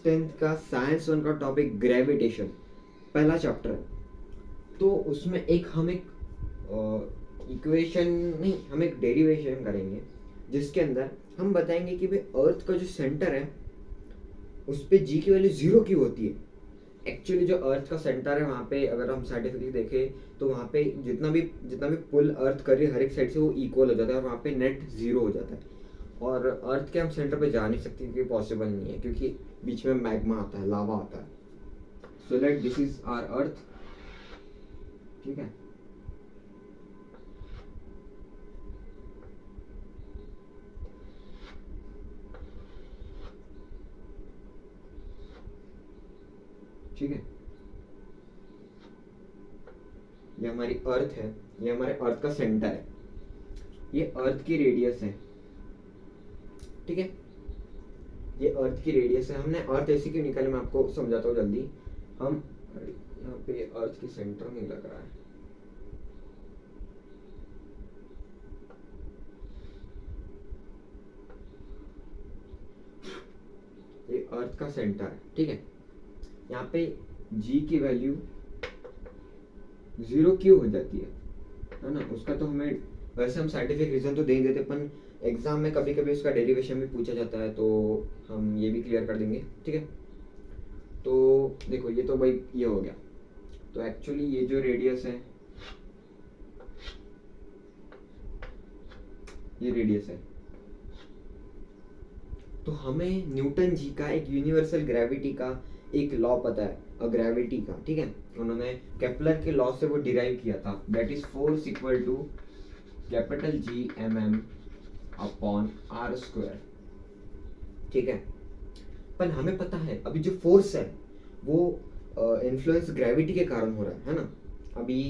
10th का science 1 का topic gravitation पहला चैप्टर है। तो उसमें हम एक इक्वेशन नहीं, हम एक डेरिवेशन करेंगे जिसके अंदर हम बताएंगे कि भाई अर्थ का जो सेंटर है उस पर जी की वैल्यू 0 क्यों होती है। एक्चुअली जो अर्थ का सेंटर है वहाँ पे अगर हम साइंटिफिकली देखें तो वहाँ पे जितना भी पुल अर्थ कर रही है हर एक साइड से वो इक्वल हो जाता है और वहाँ पे नेट 0 हो जाता है। और अर्थ के हम सेंटर पे जा नहीं सकते क्योंकि पॉसिबल नहीं है, क्योंकि बीच में मैग्मा आता है, लावा आता है। So let this is our earth, ठीक है। ठीक है, ये हमारी अर्थ है, ये हमारे अर्थ का सेंटर है, ये अर्थ की रेडियस है, ठीक है। ये अर्थ की रेडियस है। हमने अर्थ ऐसी क्यों निकाली मैं आपको समझाता हूँ जल्दी। हम यहाँ पे अर्थ की सेंटर नहीं लग रहा है, ये अर्थ का सेंटर है, ठीक है। यहाँ पे जी की वैल्यू 0 क्यों हो जाती है ना। उसका तो हमें वैसे हम साइंटिफिक रीजन तो दे ही देते, पर एग्जाम में कभी कभी उसका डेरिवेशन भी पूछा जाता है तो हम ये भी क्लियर कर देंगे, ठीक है। तो देखो ये तो भाई ये हो गया। तो एक्चुअली ये जो रेडियस है ये रेडियस है। तो हमें न्यूटन जी का एक यूनिवर्सल ग्रेविटी का एक लॉ पता है, ग्रेविटी का, ठीक है। उन्होंने केपलर के लॉ से वो डिराइव किया था, that is force equal to capital G M M upon R square, ठीक है। पर हमें पता है अभी जो फोर्स है वो इन्फ्लुएंस ग्रेविटी के कारण हो रहा है ना। अभी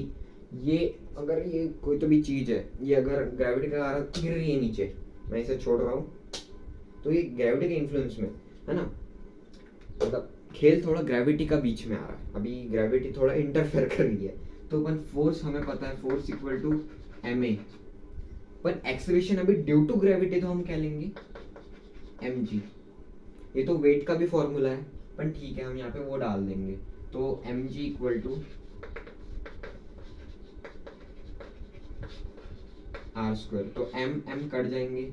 ये अगर ये कोई तो भी चीज है, ये अगर ग्रेविटी के कारण गिर रही है नीचे, मैं इसे छोड़ रहा हूँ, तो ये ग्रेविटी के इन्फ्लुएंस में है ना। मतलब खेल थोड़ा ग्रेविटी का बीच में आ रहा है, अभी ग्रेविटी थोड़ा इंटरफेयर कर रही है। तो अपन फोर्स हमें पता है, force equal to M A, पर एक्सेलरेशन अभी ड्यू टू ग्रेविटी तो हम क्या लेंगे, एम जी। ये तो वेट का भी फॉर्मूला है, पर ठीक है हम यहाँ पे वो डाल देंगे। तो M G equal to R square, तो एम एम कट जाएंगे,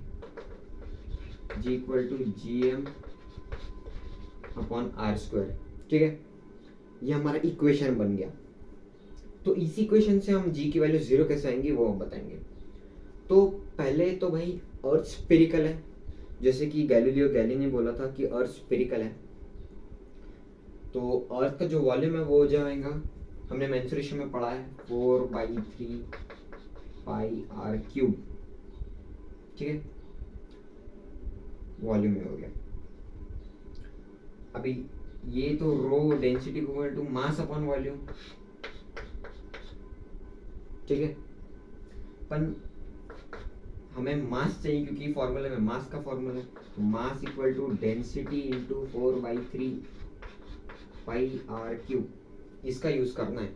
G equal to G M upon R square, ठीक है। ये हमारा इक्वेशन बन गया। तो इस इक्वेशन से हम जी की वैल्यू 0 कैसे आएंगी वो हम बताएंगे। तो पहले तो भाई अर्थ स्फेरिकल है, जैसे कि गैलीलियो गैली ने बोला था कि अर्थ स्फेरिकल है। तो अर्थ का जो वॉल्यूम है वो हो जाएगा, हमने मेंसुरेशन में पढ़ा है, 4/3 पाई आर क्यूब, ठीक है। वॉल्यूम में हो गया। अभी ये तो rho density equal to mass upon volume, ठीक है। पर हमें मास चाहिए क्योंकि फॉर्मूले में मास का फॉर्मूला है, तो mass equal to density into 4/3 pi R cube, इसका यूज करना है।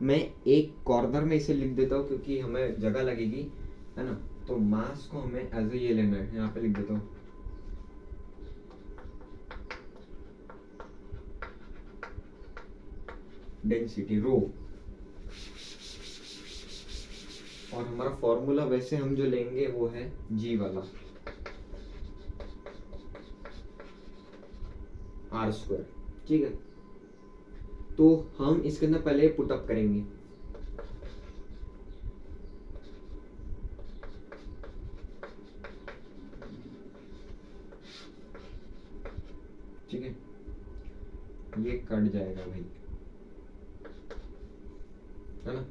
मैं एक कॉर्नर में इसे लिख देता हूँ क्योंकि हमें जगह लगेगी, है ना। तो मास को हमें एज ये लेना है, यहाँ पे लिख देता हूँ डेंसिटी रो, और हमारा फॉर्मूला वैसे हम जो लेंगे वो है जी वाला, आर स्क्वायर, ठीक है। तो हम इसके अंदर पहले पुटअप करेंगे, ठीक है। ये कट जाएगा भाई, है ना।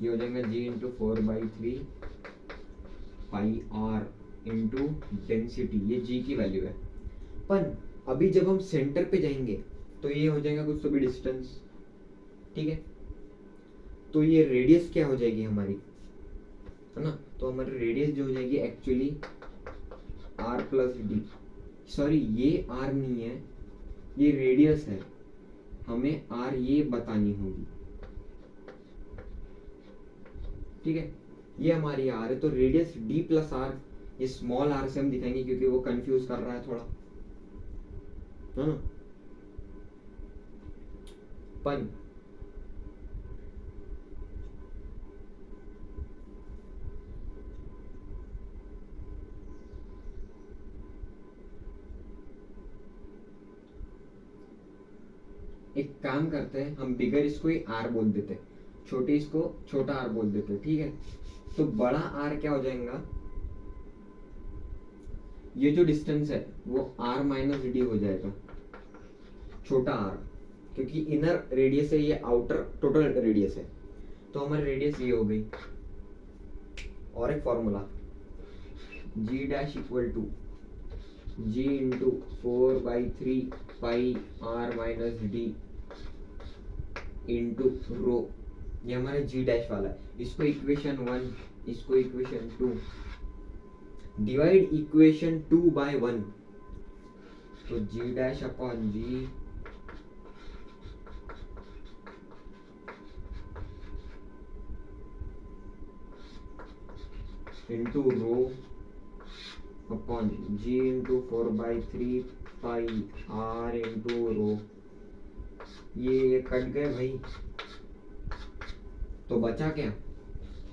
ये हो जाएगा G into 4/3 pi R into density, ये जी की वैल्यू है। पर अभी जब हम सेंटर पे जाएंगे तो ये हो जाएगा कुछ तो भी डिस्टेंस, ठीक है। तो ये रेडियस क्या हो जाएगी हमारी, है ना। तो हमारी रेडियस जो हो जाएगी actually R plus D, sorry ये आर नहीं है, ये रेडियस है, हमें आर ये बतानी होगी, ठीक है, ये हमारी आर है। तो रेडियस डी प्लस आर, ये स्मॉल आर से हम दिखाएंगे क्योंकि वो कंफ्यूज कर रहा है थोड़ा, है ना। पन एक काम करते हैं, हम बिगर इसको ही आर बोल देते हैं, छोटे इसको छोटा आर बोल देते हैं, ठीक है। तो बड़ा आर क्या हो जाएगा, ये जो डिस्टेंस है वो आर माइनस डी हो जाएगा, छोटा आर, क्योंकि इनर रेडियस है, ये आउटर टोटल रेडियस है। तो हमारी रेडियस ये हो गई। और एक formula, G dash equal to G into 4/3 pi R minus D into rho, ये हमारा जी डैश वाला है। इसको इक्वेशन 1, इसको इक्वेशन 2, डिवाइड इक्वेशन 2/1, तो G dash upon G into rho upon G into 4/3 pi R into rho. ये cut गए भाई, तो बचा क्या,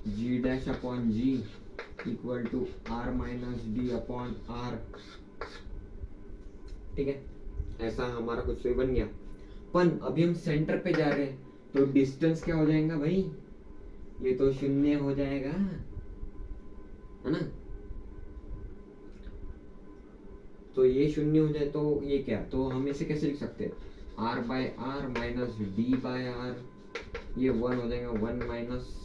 G dash upon G equal to R minus D upon R, ठीक है। ऐसा हमारा कुछ तो बन गया। पन अभी हम सेंटर पे जा रहे हैं, तो डिस्टेंस क्या हो जाएगा भाई, ये तो 0 हो जाएगा, है ना। तो ये 0 हो जाए तो ये क्या, तो हम इसे कैसे लिख सकते हैं, R by R minus D by R, ये 1 हो जाएगा, 1 माइनस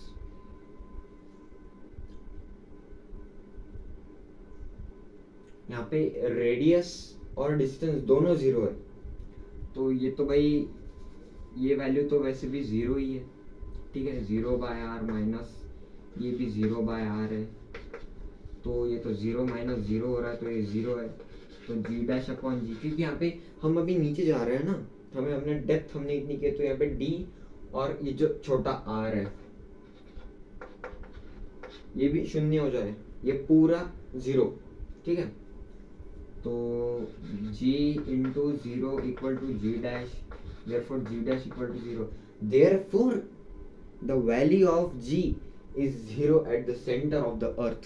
यहाँ पे रेडियस और डिस्टेंस दोनों 0 है, तो ये तो भाई ये वैल्यू तो वैसे भी 0 ही है, ठीक है। 0 बाय आर माइनस ये भी 0 बाय आर है, तो ये तो 0 माइनस 0 हो रहा है, तो ये 0 है। तो जी डैश अपॉन जी, क्योंकि यहाँ पे हम अभी नीचे जा रहे हैं ना, हमें हमने डेप्थ हमने इतनी की, तो यहाँ पे डी और ये जो छोटा आर है ये भी 0 हो जाए, ये पूरा 0, ठीक है। तो g into 0 equal to G dash, therefore g dash equal to 0, therefore the value of g is 0 at the center of the earth.